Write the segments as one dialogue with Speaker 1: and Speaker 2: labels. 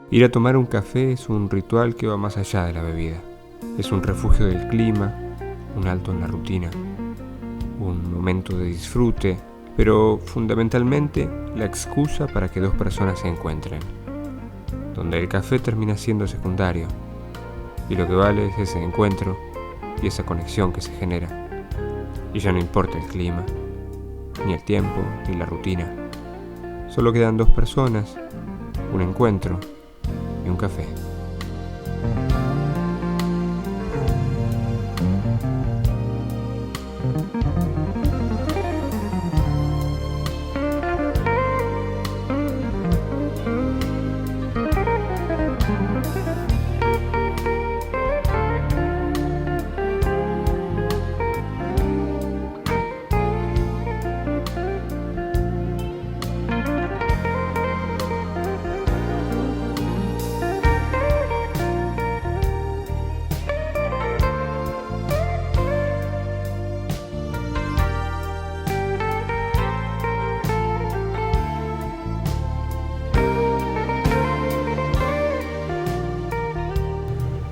Speaker 1: Ir a tomar un café es un ritual que va más allá de la bebida. Es un refugio del clima, un alto en la rutina, un momento de disfrute, pero fundamentalmente la excusa para que dos personas se encuentren, donde el café termina siendo secundario, y lo que vale es ese encuentro y esa conexión que se genera. Y ya no importa el clima, ni el tiempo, ni la rutina. Solo quedan dos personas, un encuentro y un café.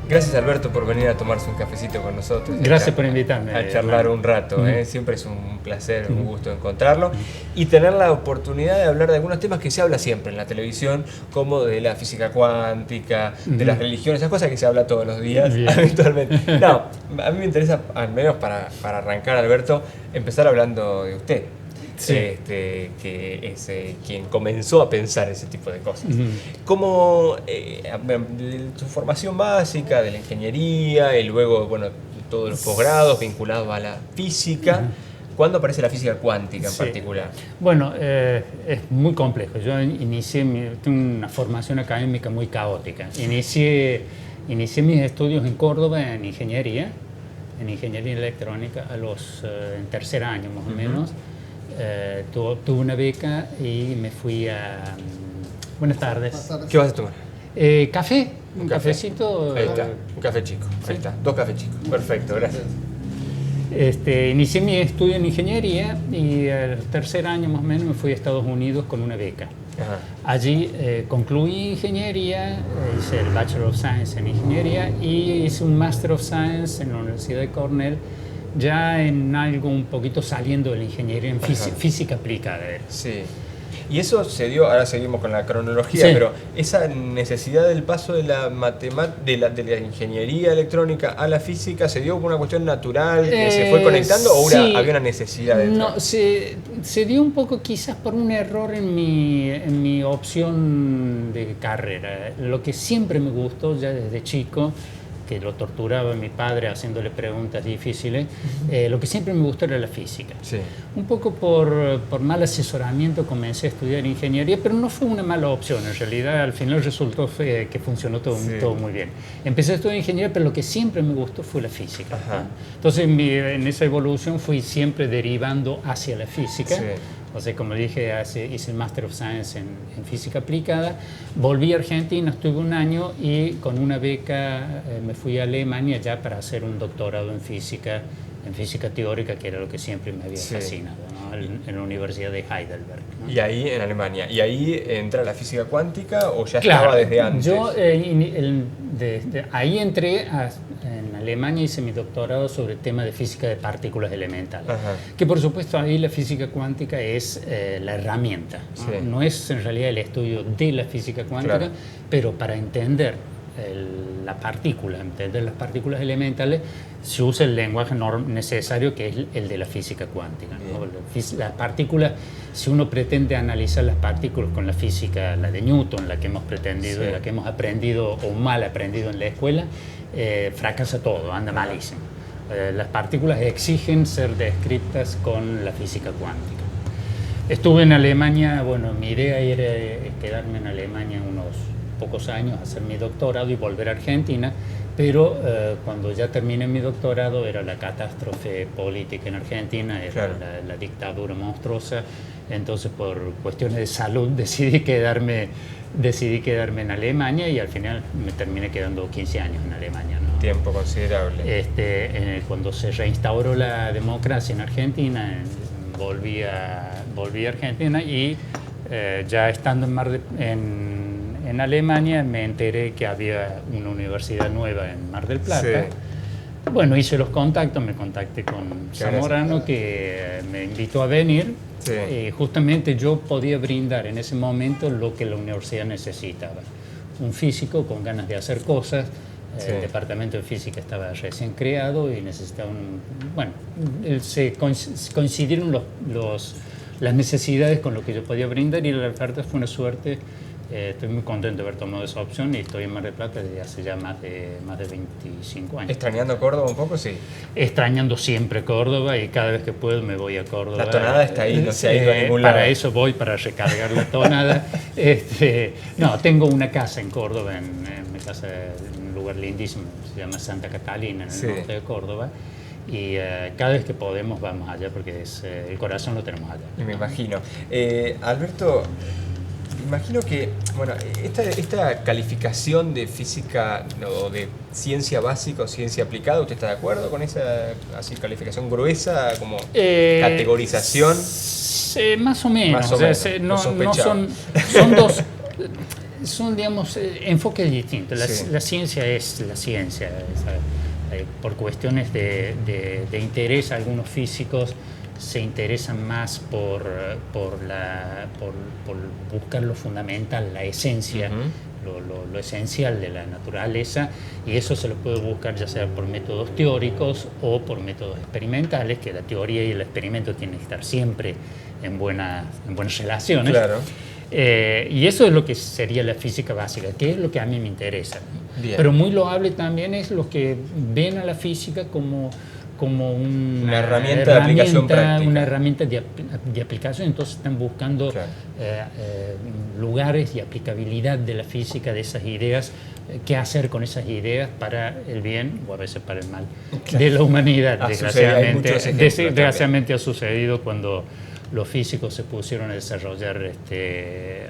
Speaker 1: Gracias, Alberto, por venir a tomarse un cafecito con nosotros.
Speaker 2: Gracias por invitarme.
Speaker 1: A charlar un rato. Siempre es un placer, un gusto encontrarlo. Y tener la oportunidad de hablar de algunos temas que se habla siempre en la televisión, como de la física cuántica, de las religiones, esas cosas que se habla todos los días habitualmente. No, a mí me interesa, al menos para arrancar, Alberto, empezar hablando de usted.
Speaker 2: Sí.
Speaker 1: Que es quien comenzó a pensar ese tipo de cosas. Como su formación básica de la ingeniería y luego, bueno, todos los posgrados vinculados a la física, ¿cuándo aparece la física cuántica en particular?
Speaker 2: Bueno, es muy complejo. Yo tengo una formación académica muy caótica. Inicié mis estudios en Córdoba en ingeniería electrónica en tercer año más o menos. Tuve una beca y me fui a... Buenas tardes.
Speaker 1: ¿Qué vas a tomar?
Speaker 2: Café, un cafecito.
Speaker 1: Ahí está, un café chico. ¿Sí? Ahí está, 2 cafés chicos. Perfecto, gracias.
Speaker 2: Inicié mi estudio en ingeniería y al tercer año más o menos me fui a Estados Unidos con una beca.
Speaker 1: Ajá.
Speaker 2: Allí concluí ingeniería, hice el Bachelor of Science en ingeniería y hice un Master of Science en la Universidad de Cornell, ya en algo un poquito saliendo de la ingeniería en física aplicada.
Speaker 1: Sí. Y eso se dio, ahora seguimos con la cronología,
Speaker 2: sí.
Speaker 1: Pero esa necesidad del paso de la de la ingeniería electrónica a la física, ¿se dio por una cuestión natural que se fue conectando o había una necesidad de
Speaker 2: No, se dio un poco quizás por un error en mi opción de carrera. Lo que siempre me gustó ya desde chico, que lo torturaba mi padre haciéndole preguntas difíciles, lo que siempre me gustó era la física.
Speaker 1: Sí.
Speaker 2: Un poco por mal asesoramiento comencé a estudiar ingeniería, pero no fue una mala opción. En realidad, al final resultó que funcionó todo muy bien. Empecé a estudiar ingeniería, pero lo que siempre me gustó fue la física. Entonces, en esa evolución fui siempre derivando hacia la física.
Speaker 1: Sí.
Speaker 2: O sea, como dije, hice el Master of Science en Física Aplicada. Volví a Argentina, estuve un año y con una beca me fui a Alemania ya para hacer un doctorado en física teórica, que era lo que siempre me había fascinado, ¿no? En la Universidad de Heidelberg, ¿no?
Speaker 1: Y ahí en Alemania. ¿Y ahí entra la física cuántica o ya estaba desde antes?
Speaker 2: Yo ahí entré en Alemania, hice mi doctorado sobre el tema de física de partículas elementales. Que por supuesto ahí la física cuántica es la herramienta, ¿no? No es en realidad el estudio de la física cuántica, pero para entender las partículas elementales se usa el lenguaje necesario, que es el de la física cuántica, ¿no? Las partículas, si uno pretende analizar las partículas con la física, la de Newton, la que hemos pretendido, la que hemos aprendido o mal aprendido en la escuela, fracasa todo, anda malísimo. Las partículas exigen ser descritas con la física cuántica. Estuve en Alemania, bueno, mi idea era quedarme en Alemania unos pocos años, hacer mi doctorado y volver a Argentina, pero cuando ya terminé mi doctorado era la catástrofe política en Argentina, era la dictadura monstruosa, entonces por cuestiones de salud decidí quedarme en Alemania y al final me terminé quedando 15 años en Alemania, ¿no?
Speaker 1: Tiempo considerable.
Speaker 2: Cuando se reinstauró la democracia en Argentina, volví a Argentina y ya estando en en Alemania me enteré que había una universidad nueva en Mar del Plata. Sí. Bueno, hice los contactos, me contacté con Zamorano, que me invitó a venir. Sí. Justamente yo podía brindar en ese momento lo que la universidad necesitaba. Un físico con ganas de hacer cosas. Sí. El departamento de física estaba recién creado y necesitaba bueno, coincidieron las necesidades con lo que yo podía brindar, y la oferta fue una suerte. Estoy muy contento de haber tomado esa opción y estoy en Mar del Plata desde hace ya más de 25 años.
Speaker 1: ¿Extrañando Córdoba un poco? Sí.
Speaker 2: Extrañando siempre Córdoba, y cada vez que puedo me voy a Córdoba.
Speaker 1: La tonada está ahí, no se ha ido a ningún lado.
Speaker 2: Para eso voy, para recargar la tonada. No, tengo una casa en Córdoba, en mi casa, en un lugar lindísimo, se llama Santa Catalina, en el norte de Córdoba. Y cada vez que podemos vamos allá, porque el corazón lo tenemos allá.
Speaker 1: Y me imagino. Alberto, imagino que, bueno, esta calificación de física o de ciencia básica o ciencia aplicada, ¿usted está de acuerdo con esa así calificación gruesa como categorización?
Speaker 2: Más o menos.
Speaker 1: Más o menos.
Speaker 2: No son dos, son, digamos, enfoques distintos. La ciencia es la ciencia. Por cuestiones de interés, algunos físicos se interesan más por buscar lo fundamental, la esencia, lo esencial de la naturaleza, y eso se lo puede buscar ya sea por métodos teóricos o por métodos experimentales, que la teoría y el experimento tienen que estar siempre en buenas relaciones.
Speaker 1: Claro.
Speaker 2: Y eso es lo que sería la física básica, que es lo que a mí me interesa. Bien. Pero muy loable también es los que ven a la física como una herramienta de aplicación práctica. Una herramienta de aplicación, entonces están buscando lugares y aplicabilidad de la física, de esas ideas, qué hacer con esas ideas para el bien o a veces para el mal de la humanidad. Desgraciadamente ha sucedido cuando los físicos se pusieron a desarrollar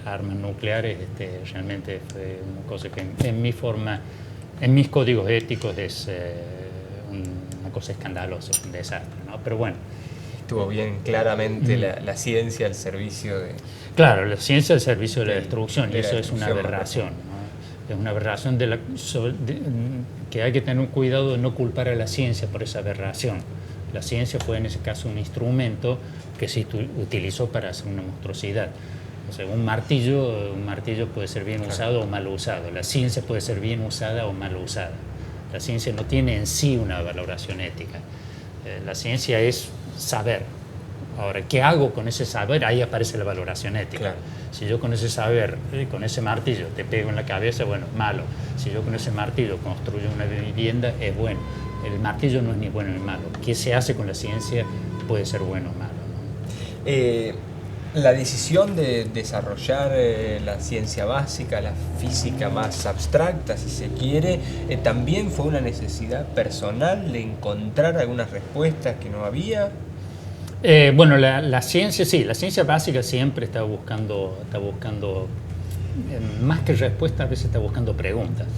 Speaker 2: armas nucleares. Realmente fue una cosa que en mis códigos éticos es una cosa escandalosa, un desastre, ¿no? Pero bueno.
Speaker 1: Estuvo bien claramente la ciencia al servicio de...
Speaker 2: Claro, la ciencia al servicio de la destrucción, y eso es una aberración, ¿no? Es una aberración que hay que tener cuidado de no culpar a la ciencia por esa aberración. La ciencia fue en ese caso un instrumento que se utilizó para hacer una monstruosidad. O sea, un martillo puede ser bien usado o mal usado. La ciencia puede ser bien usada o mal usada. La ciencia no tiene en sí una valoración ética. La ciencia es saber. Ahora, ¿qué hago con ese saber? Ahí aparece la valoración ética. Claro. Si yo con ese saber, con ese martillo, te pego en la cabeza, bueno, malo. Si yo con ese martillo construyo una vivienda, es bueno. El martillo no es ni bueno ni malo. ¿Qué se hace con la ciencia? Puede ser bueno o malo, ¿no?
Speaker 1: La decisión de desarrollar la ciencia básica, la física más abstracta, si se quiere, también fue una necesidad personal de encontrar algunas respuestas que no había.
Speaker 2: Bueno, la ciencia, sí, la ciencia básica siempre está buscando más que respuestas, a veces está buscando preguntas.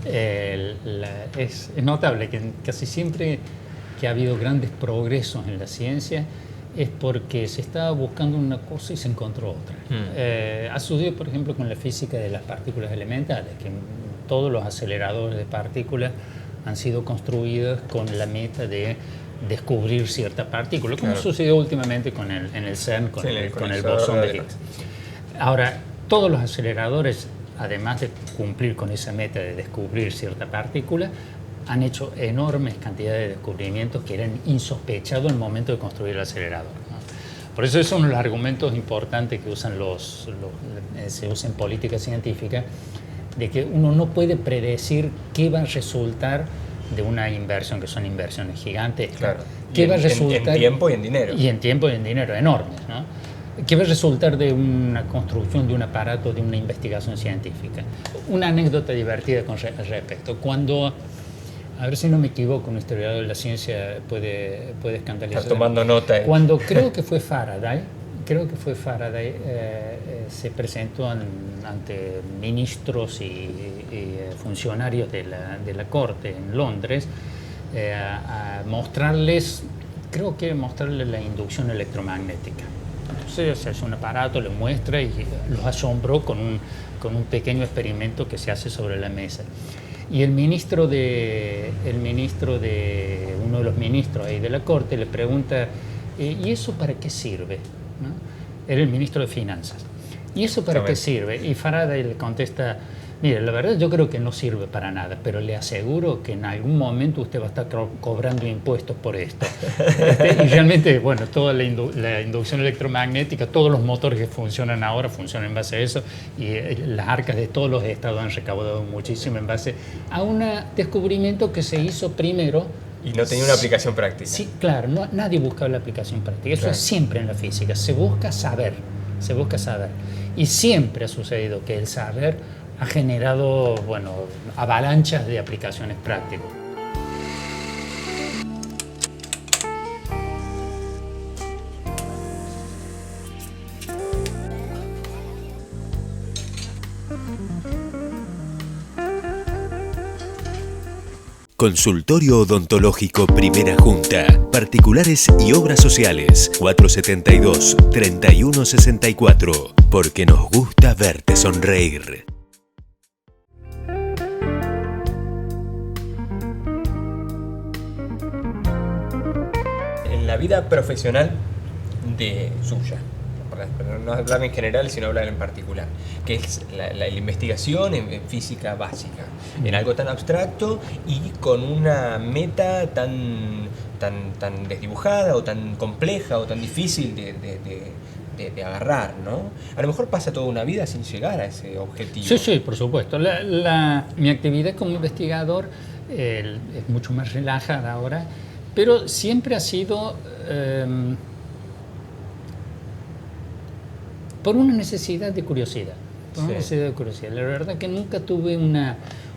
Speaker 2: Es notable que casi siempre que ha habido grandes progresos en la ciencia es porque se estaba buscando una cosa y se encontró otra. Ha sucedido, por ejemplo, con la física de las partículas elementales, que todos los aceleradores de partículas han sido construidos con la meta de descubrir cierta partícula, como sucedió últimamente en el CERN, con el bosón de Higgs. Ahora, todos los aceleradores, además de cumplir con esa meta de descubrir cierta partícula, han hecho enormes cantidades de descubrimientos que eran insospechados en el momento de construir el acelerador, ¿no? Por eso es uno de los argumentos importantes que se usa en política científica, de que uno no puede predecir qué va a resultar de una inversión, que son inversiones gigantes.
Speaker 1: Claro.
Speaker 2: ¿Qué va a resultar?
Speaker 1: En tiempo y en dinero.
Speaker 2: Y en tiempo y en dinero enormes, ¿no? ¿Qué va a resultar de una construcción de un aparato, de una investigación científica? Una anécdota divertida al respecto. Cuando, a ver si no me equivoco, un historiador de la ciencia puede escandalizar.
Speaker 1: Está tomando nota.
Speaker 2: Cuando creo que fue Faraday, se presentó ante ministros y funcionarios de la corte en Londres a mostrarles la inducción electromagnética. Entonces se hace un aparato, le muestra y los asombró con un pequeño experimento que se hace sobre la mesa. Y uno de los ministros ahí de la corte le pregunta, ¿y eso para qué sirve? ¿No? Era el ministro de Finanzas. ¿Y eso para qué sirve? Y Faraday le contesta, mire, la verdad yo creo que no sirve para nada, pero le aseguro que en algún momento usted va a estar cobrando impuestos por esto. Y realmente, bueno, toda la inducción electromagnética, todos los motores que funcionan ahora funcionan en base a eso, y las arcas de todos los estados han recaudado muchísimo en base a un descubrimiento que se hizo primero.
Speaker 1: Y no tenía una aplicación práctica.
Speaker 2: Sí, claro, nadie buscaba la aplicación práctica. Eso es siempre en la física, se busca saber. Y siempre ha sucedido que el saber ha generado, bueno, avalanchas de aplicaciones prácticas.
Speaker 3: Consultorio Odontológico Primera Junta. Particulares y obras sociales. 472-3164. Porque nos gusta verte sonreír.
Speaker 1: En la vida profesional de suya, pero no hablar en general, sino hablar en particular, que es la investigación en física básica, en algo tan abstracto y con una meta tan desdibujada o tan compleja o tan difícil de agarrar, ¿no? A lo mejor pasa toda una vida sin llegar a ese objetivo.
Speaker 2: Sí, por supuesto. Mi actividad como investigador es mucho más relajada ahora, pero siempre ha sido por una necesidad de curiosidad. La verdad que nunca tuve un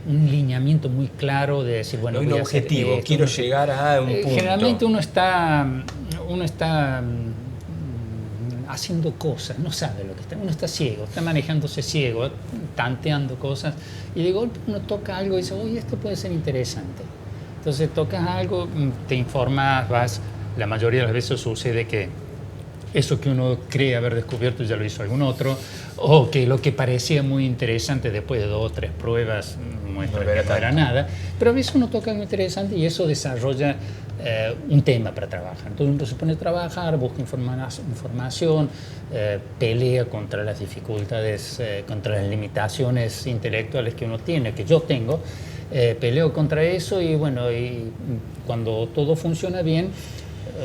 Speaker 2: lineamiento muy claro de decir, bueno,
Speaker 1: no,
Speaker 2: voy
Speaker 1: un
Speaker 2: a
Speaker 1: objetivo,
Speaker 2: hacer esto,
Speaker 1: quiero llegar a un punto.
Speaker 2: Generalmente uno está haciendo cosas, no sabe lo que está, uno está ciego, está manejándose ciego, tanteando cosas, y de golpe uno toca algo y dice, oye, esto puede ser interesante. Entonces tocas algo, te informas, la mayoría de las veces sucede que eso que uno cree haber descubierto ya lo hizo algún otro, o que lo que parecía muy interesante después de 2 o 3 pruebas muestra que no era nada, pero a veces uno toca algo interesante y eso desarrolla un tema para trabajar. Entonces uno se pone a trabajar, busca información, pelea contra las dificultades, contra las limitaciones intelectuales que uno tiene, que yo tengo, peleo contra eso y bueno, y cuando todo funciona bien,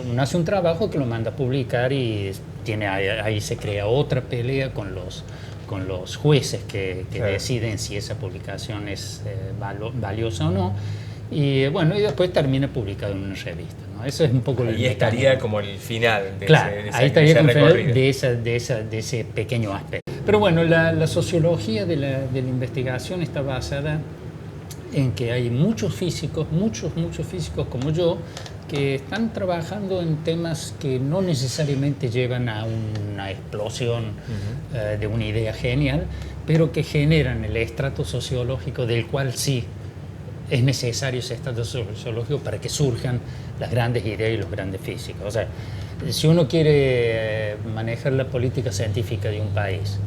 Speaker 2: uno hace un trabajo que lo manda a publicar y ahí se crea otra pelea con los jueces que deciden si esa publicación es valiosa o no. Y bueno, y después termina publicado en una revista, ¿no? Eso es un poco
Speaker 1: ahí estaría como el final de
Speaker 2: ahí estaría como el final de ese pequeño aspecto. Pero bueno, la sociología de la investigación está basada en que hay muchos físicos como yo, que están trabajando en temas que no necesariamente llevan a una explosión de una idea genial, pero que generan el estrato sociológico del cual sí es necesario ese estrato sociológico para que surjan las grandes ideas y los grandes físicos. O sea, si uno quiere manejar la política científica de un país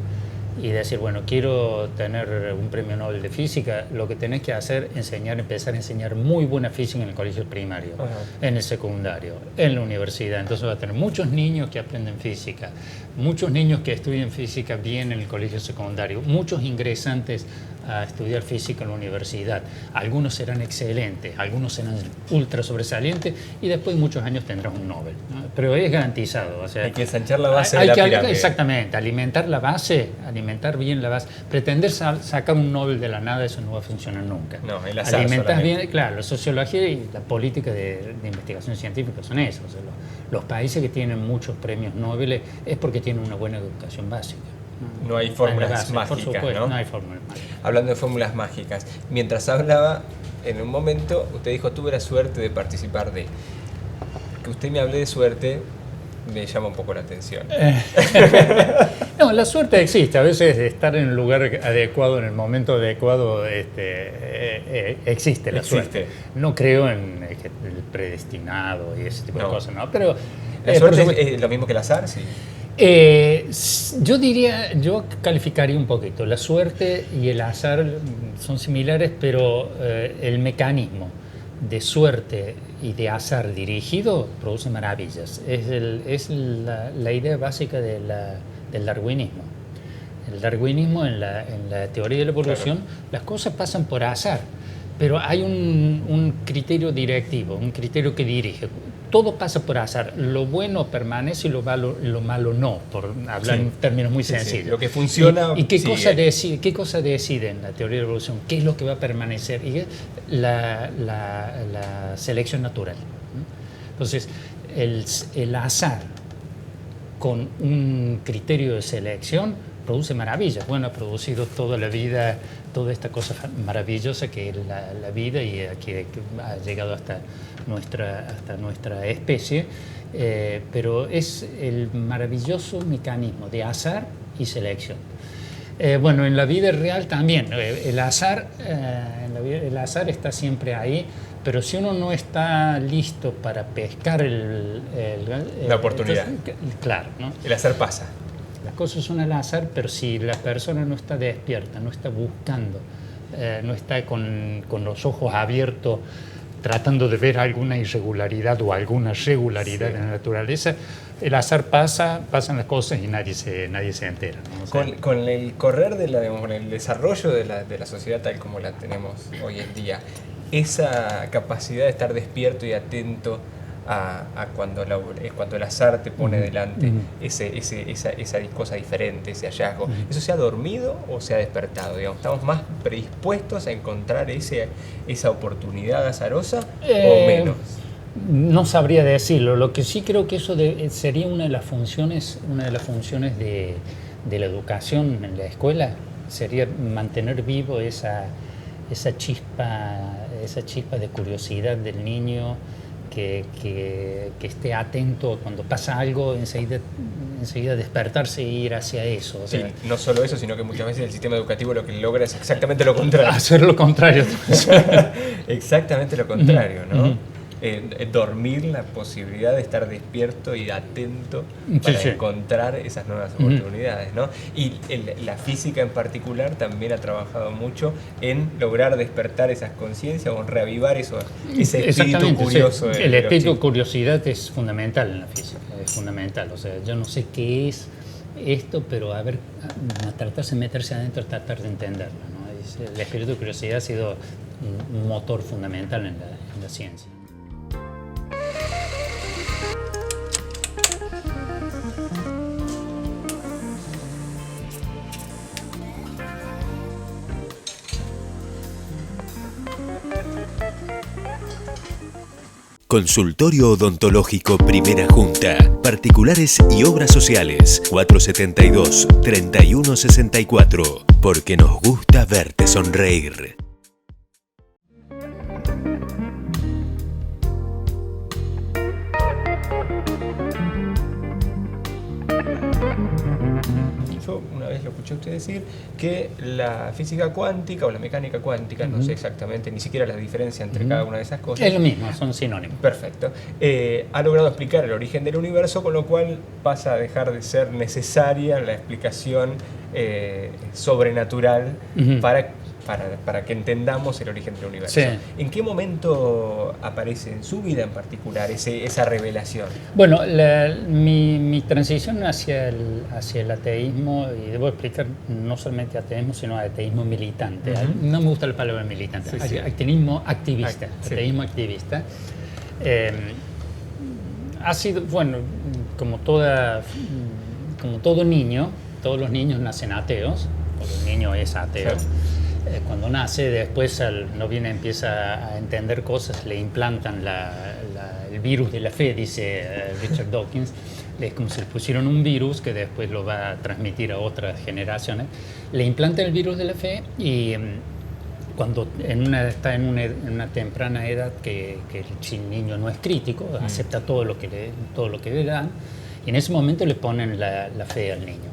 Speaker 2: y decir, bueno, quiero tener un premio Nobel de física, lo que tenés que hacer es empezar a enseñar muy buena física en el colegio primario, en el secundario, en la universidad. Entonces va a tener muchos niños que aprenden física, muchos niños que estudian física bien en el colegio secundario, muchos ingresantes a estudiar física en la universidad. Algunos serán excelentes, algunos serán ultra sobresalientes y después de muchos años tendrás un Nobel, ¿no? Pero es garantizado. O sea,
Speaker 1: hay que ensanchar la base de la pirámide.
Speaker 2: Exactamente, alimentar bien la base. Pretender sacar un Nobel de la nada, eso no va a funcionar nunca.
Speaker 1: No, el azar
Speaker 2: alimentas
Speaker 1: solamente.
Speaker 2: bien, claro, la sociología y la política de investigación científica son eso. O sea, los países que tienen muchos premios Nobel es porque tienen una buena educación básica.
Speaker 1: No hay fórmulas mágicas,
Speaker 2: por supuesto,
Speaker 1: ¿no?
Speaker 2: No hay fórmulas mágicas.
Speaker 1: Hablando de fórmulas mágicas, mientras hablaba, en un momento usted dijo, tuve la suerte de participar de... Que usted me hable de suerte, me llama un poco la atención.
Speaker 2: No, la suerte existe. A veces estar en el lugar adecuado, en el momento adecuado, existe la suerte. No creo en el predestinado y ese tipo de cosas, ¿no? Pero
Speaker 1: ¿La suerte es lo mismo que el azar? Sí.
Speaker 2: Yo calificaría un poquito. La suerte y el azar son similares, pero el mecanismo de suerte y de azar dirigido produce maravillas. Es la idea básica del darwinismo. El darwinismo, en la teoría de la evolución, claro, las cosas pasan por azar, pero hay un criterio directivo, un criterio que dirige. Todo pasa por azar. Lo bueno permanece y lo malo no, por hablar en términos muy sencillos.
Speaker 1: Lo que funciona.
Speaker 2: ¿Y qué cosa decide en la teoría de la evolución? ¿Qué es lo que va a permanecer? Y la selección natural. Entonces, el azar con un criterio de selección produce maravillas. Bueno, ha producido toda la vida, toda esta cosa maravillosa que es la vida y que ha llegado hasta nuestra especie, pero es el maravilloso mecanismo de azar y selección. Bueno, en la vida real también, el azar está siempre ahí, pero si uno no está listo para pescar
Speaker 1: la oportunidad,
Speaker 2: claro, ¿no?
Speaker 1: El azar pasa.
Speaker 2: Las cosas son al azar, pero si la persona no está despierta, no está buscando, no está con los ojos abiertos, tratando de ver alguna irregularidad o alguna regularidad en la naturaleza, el azar pasan las cosas y nadie se entera, ¿no? O sea,
Speaker 1: con el correr con el desarrollo de la sociedad tal como la tenemos hoy en día, esa capacidad de estar despierto y atento a cuando el azar te pone delante esa cosa diferente, ese hallazgo, ¿eso se ha dormido o se ha despertado? Digamos, ¿estamos más predispuestos a encontrar esa oportunidad azarosa o menos?
Speaker 2: No sabría decirlo. Lo que sí creo que eso sería una de las funciones de la educación en la escuela, sería mantener vivo esa chispa de curiosidad del niño, que esté atento cuando pasa algo, enseguida despertarse e ir hacia eso. O sea,
Speaker 1: sí, no solo eso, sino que muchas veces el sistema educativo lo que logra es exactamente lo contrario.
Speaker 2: Hacer lo contrario.
Speaker 1: Exactamente lo contrario, ¿no? Dormir la posibilidad de estar despierto y atento para encontrar esas nuevas oportunidades, ¿no? Y la física en particular también ha trabajado mucho en lograr despertar esas conciencias o en reavivar ese espíritu curioso.
Speaker 2: Sí. El espíritu de curiosidad es fundamental en la física, es fundamental. O sea, yo no sé qué es esto, pero a tratarse de meterse adentro, tratar de entenderlo, ¿no? El espíritu de curiosidad ha sido un motor fundamental en la ciencia.
Speaker 3: Consultorio Odontológico Primera Junta. Particulares y obras sociales. 472-3164. Porque nos gusta verte sonreír.
Speaker 1: Yo una vez lo escuché a usted decir que la física cuántica o la mecánica cuántica, no sé exactamente ni siquiera la diferencia entre cada una de esas cosas.
Speaker 2: Es lo mismo, son sinónimos.
Speaker 1: Perfecto. Ha logrado explicar el origen del universo, con lo cual pasa a dejar de ser necesaria la explicación sobrenatural para que entendamos el origen del universo.
Speaker 2: Sí.
Speaker 1: ¿En qué momento aparece en su vida en particular esa revelación?
Speaker 2: Bueno, mi transición hacia el ateísmo, y debo explicar no solamente ateísmo, sino ateísmo militante. No me gusta la palabra militante, ateísmo activista. Ateísmo activista. Ha sido, bueno, como todo niño, todos los niños nacen ateos, porque el niño es ateo. Sí. Cuando nace, después empieza a entender cosas, le implantan el virus de la fe, dice Richard Dawkins. Es como si le pusieron un virus que después lo va a transmitir a otras generaciones. Le implantan el virus de la fe y cuando está en una temprana edad que el niño no es crítico, acepta todo lo que le dan, y en ese momento le ponen la fe al niño.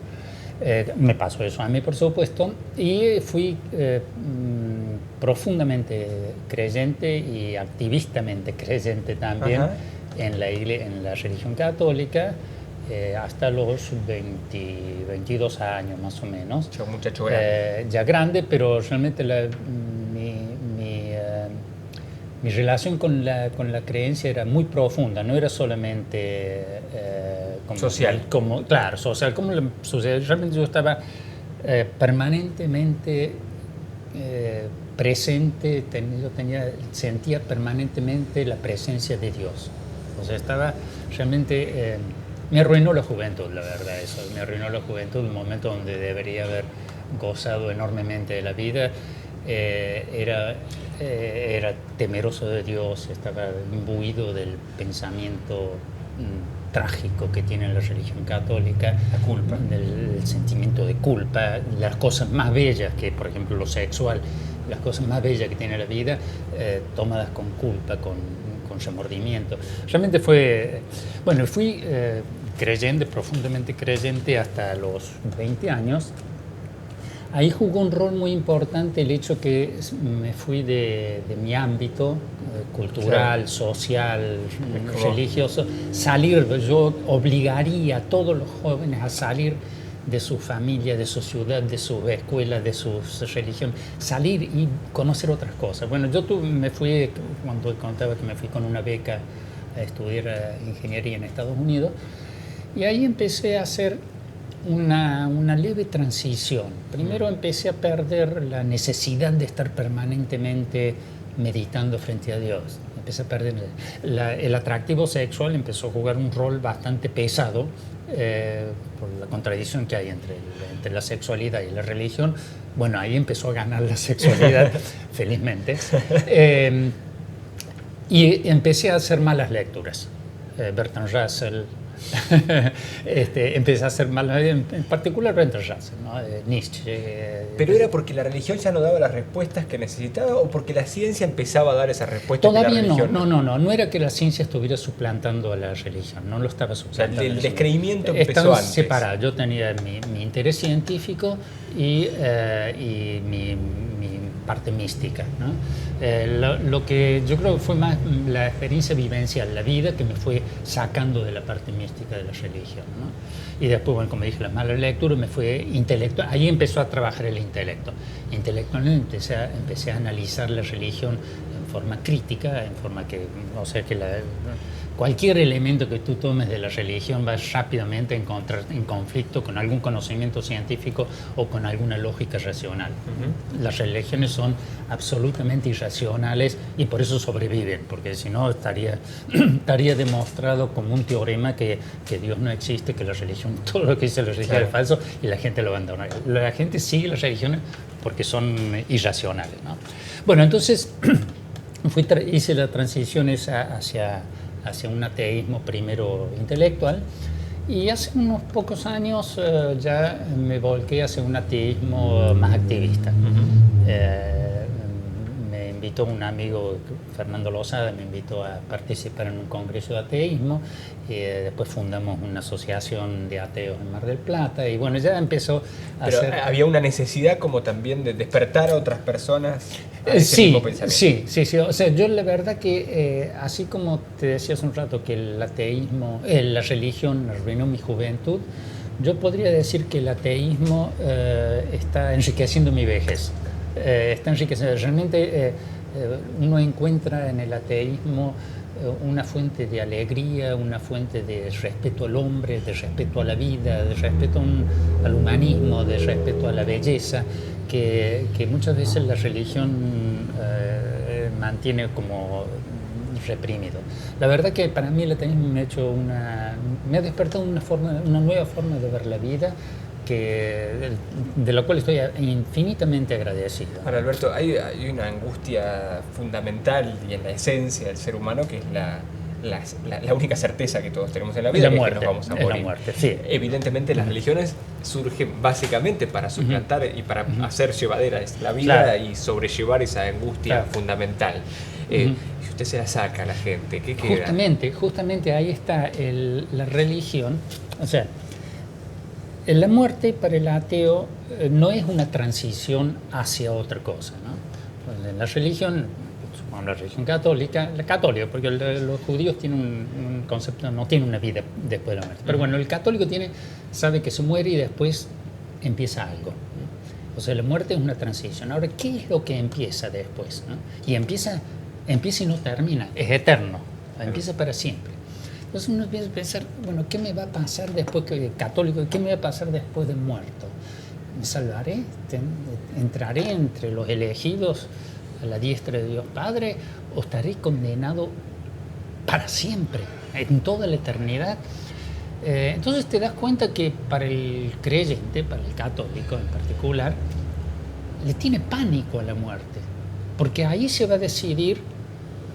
Speaker 2: Me pasó eso a mí, por supuesto, y fui profundamente creyente y activistamente creyente también en la religión católica, hasta los 22 años más o menos.
Speaker 1: Ya un muchacho grande.
Speaker 2: Ya grande, pero realmente mi relación con la creencia era muy profunda, no era solamente
Speaker 1: social.
Speaker 2: Claro, social, como la sociedad. Realmente yo estaba permanentemente presente, sentía permanentemente la presencia de Dios. O sea, estaba realmente... me arruinó la juventud, la verdad, eso. Me arruinó la juventud, un momento donde debería haber gozado enormemente de la vida. Era temeroso de Dios, estaba imbuido del pensamiento trágico que tiene la religión católica,
Speaker 1: la culpa,
Speaker 2: el sentimiento de culpa, las cosas más bellas, que por ejemplo lo sexual, las cosas más bellas que tiene la vida, tomadas con culpa, con remordimiento. Realmente fui creyente, profundamente creyente hasta los 20 años. Ahí jugó un rol muy importante el hecho que me fui de mi ámbito cultural, social, religioso, yo obligaría a todos los jóvenes a salir de su familia, de su ciudad, de su escuela, de su religión, salir y conocer otras cosas. Bueno, yo me fui, cuando contaba que me fui con una beca a estudiar ingeniería en Estados Unidos, y ahí empecé a hacer una leve transición. Primero empecé a perder la necesidad de estar permanentemente meditando frente a Dios. Empecé a perder el atractivo sexual, empezó a jugar un rol bastante pesado por la contradicción que hay entre la sexualidad y la religión. Bueno, ahí empezó a ganar la sexualidad, felizmente. Y empecé a hacer malas lecturas. Bertrand Russell, empecé a hacer mal, en particular Bertrand Russell, ¿no? Nietzsche.
Speaker 1: ¿Pero era porque la religión ya no daba las respuestas que necesitaba o porque la ciencia empezaba a dar esas respuestas?
Speaker 2: Todavía
Speaker 1: que la religión
Speaker 2: no era que la ciencia estuviera suplantando a la religión, no lo estaba suplantando.
Speaker 1: O sea, el descreimiento empezó
Speaker 2: Estaban
Speaker 1: antes.
Speaker 2: separados. Yo tenía mi interés científico y mi parte mística, ¿no? Lo que yo creo que fue más la experiencia vivencial, la vida, que me fue sacando de la parte mística de la religión, ¿no? Y después, bueno, como dije, las malas lecturas, me fue intelectual. Ahí empezó a trabajar el intelecto. Intelectualmente empecé a analizar la religión en forma crítica, en forma que, o sea, que cualquier elemento que tú tomes de la religión va rápidamente a encontrar en conflicto con algún conocimiento científico o con alguna lógica racional. Las religiones son absolutamente irracionales y por eso sobreviven, porque si no estaría demostrado como un teorema que Dios no existe, que la religión, todo lo que dice la religión es falso y la gente lo abandona. La gente sigue las religiones porque son irracionales, ¿no? Bueno, entonces hice la transición hacia un ateísmo primero intelectual y hace unos pocos años ya me volqué hacia un ateísmo más activista. Me invitó un amigo, Fernando Lozada, me invitó a participar en un congreso de ateísmo y después fundamos una asociación de ateos en Mar del Plata y bueno, ya empezó a hacer...
Speaker 1: había una necesidad como también de despertar a otras personas a ese mismo pensamiento.
Speaker 2: Sí. O sea, yo la verdad que así como te decía hace un rato que el ateísmo, la religión arruinó mi juventud, yo podría decir que el ateísmo está enriqueciendo mi vejez. Está enriqueciendo. Realmente uno encuentra en el ateísmo una fuente de alegría, una fuente de respeto al hombre, de respeto a la vida, de respeto al humanismo, de respeto a la belleza, que muchas veces la religión mantiene como reprimido. La verdad que para mí el ateísmo me ha despertado una nueva forma de ver la vida, de la cual estoy infinitamente agradecido.
Speaker 1: Ahora, Alberto, hay una angustia fundamental y en la esencia del ser humano que es la única certeza que todos tenemos en la vida,
Speaker 2: la muerte,
Speaker 1: es que nos vamos a morir.
Speaker 2: La muerte, sí.
Speaker 1: Evidentemente las religiones surgen básicamente para suplantar y para hacer llevadera la vida, claro, y sobrellevar esa angustia, claro, fundamental. Si usted se la saca a la gente, ¿qué queda?
Speaker 2: Justamente ahí está la religión. O sea, la muerte para el ateo no es una transición hacia otra cosa, ¿no? En la religión, con la religión católica, la católica, porque los judíos tienen un concepto, no tienen una vida después de la muerte. Pero bueno, el católico sabe que se muere y después empieza algo. O sea, la muerte es una transición. Ahora, ¿qué es lo que empieza después? ¿No? Y empieza y no termina, es eterno, empieza para siempre. Entonces uno empieza a pensar, bueno, ¿qué me va a pasar después que católico? ¿Qué me va a pasar después de muerto? ¿Me salvaré? ¿Entraré entre los elegidos a la diestra de Dios Padre? ¿O estaré condenado para siempre, en toda la eternidad? Entonces te das cuenta que para el creyente, para el católico en particular, le tiene pánico a la muerte, porque ahí se va a decidir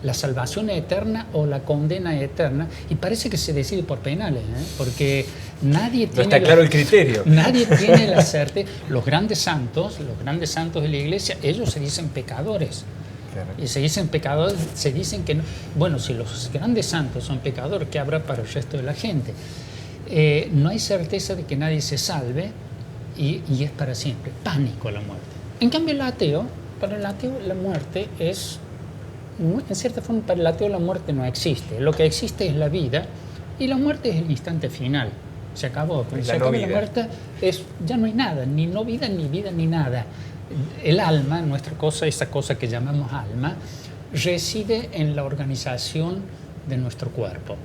Speaker 2: la salvación eterna o la condena eterna, y parece que se decide por penales, porque nadie tiene...
Speaker 1: No está claro el criterio.
Speaker 2: Nadie tiene la certeza. Los grandes santos de la iglesia, ellos se dicen pecadores. Claro. Y se dicen pecadores, se dicen que no. Bueno, si los grandes santos son pecadores, ¿qué habrá para el resto de la gente? No hay certeza de que nadie se salve y es para siempre. Pánico a la muerte. En cambio, para el ateo la muerte es... En cierta forma, para el ateo la muerte no existe. Lo que existe es la vida, y la muerte es el instante final. Se acabó. Cuando se acaba la muerte, ya no hay nada, ni no vida, ni nada. El alma, nuestra cosa, esa cosa que llamamos alma, reside en la organización de nuestro cuerpo.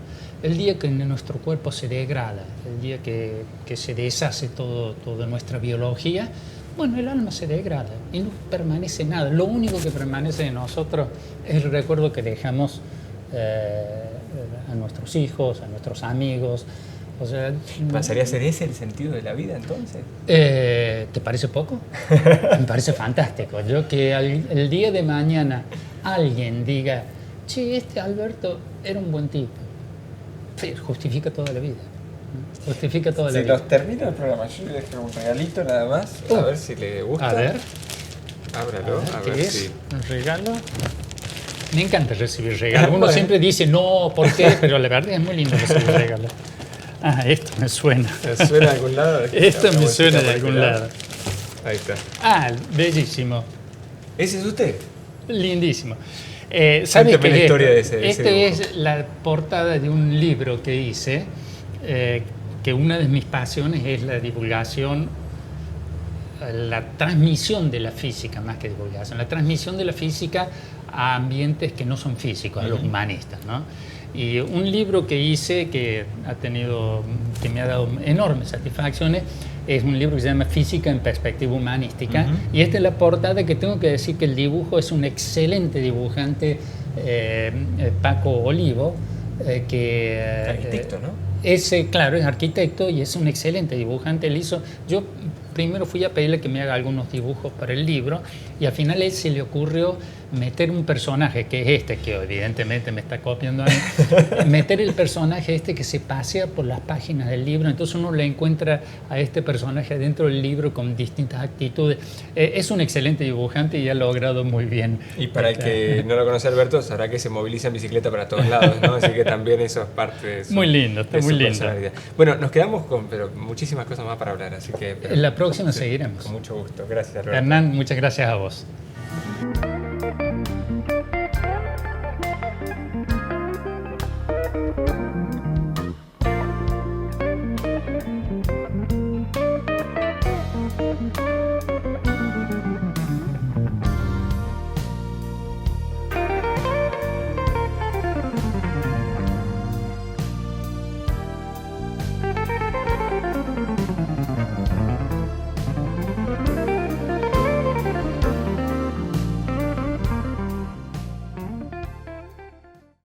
Speaker 2: El día que nuestro cuerpo se degrada, el día que se deshace toda nuestra biología, bueno, el alma se degrada y no permanece nada. Lo único que permanece de nosotros es el recuerdo que dejamos a nuestros hijos, a nuestros amigos. O sea,
Speaker 1: ¿pasaría a ser ese el sentido de la vida entonces?
Speaker 2: ¿Te parece poco? Me parece fantástico. Yo que el día de mañana alguien diga, che, este Alberto era un buen tipo, justifica toda la vida. Justifica toda la vida.
Speaker 1: Si los termina el programa, yo le dejo un regalito nada más, a ver si le gusta.
Speaker 2: A ver.
Speaker 1: Ábralo, a ver si...
Speaker 2: ¿Un regalo? Me encanta recibir regalos. Uno siempre dice, no, ¿por qué? Pero la verdad es muy lindo recibir regalos. Esto me suena.
Speaker 1: ¿Me suena de algún lado?
Speaker 2: Esto me suena de algún lado.
Speaker 1: Ahí está.
Speaker 2: Bellísimo.
Speaker 1: ¿Ese es usted?
Speaker 2: Lindísimo. ¿Sabe qué
Speaker 1: la historia de ese
Speaker 2: Esta es la portada de un libro que hice, que una de mis pasiones es la divulgación, la transmisión de la física, más que divulgación, la transmisión de la física a ambientes que no son físicos, a los humanistas, ¿no? Y un libro que hice que me ha dado enormes satisfacciones es un libro que se llama Física en perspectiva humanística, y esta es la portada, que tengo que decir que el dibujo es un excelente dibujante, Paco Olivo,
Speaker 1: arquitecto, ¿no?
Speaker 2: Claro, es arquitecto y es un excelente dibujante. Yo primero fui a pedirle que me haga algunos dibujos para el libro, y al final a él se le ocurrió meter un personaje, que es que evidentemente me está copiando a mí, meter el personaje que se pasea por las páginas del libro. Entonces uno le encuentra a este personaje dentro del libro con distintas actitudes. Es un excelente dibujante y ha logrado muy bien.
Speaker 1: Y para el que no lo conoce, Alberto, sabrá que se moviliza en bicicleta para todos lados, ¿no? Así que también eso es parte de su,
Speaker 2: muy lindo, está muy lindo.
Speaker 1: Bueno, nos quedamos con muchísimas cosas más para hablar, así que...
Speaker 2: La próxima seguiremos.
Speaker 1: Con mucho gusto. Gracias, Alberto.
Speaker 2: Hernán, muchas gracias a vos.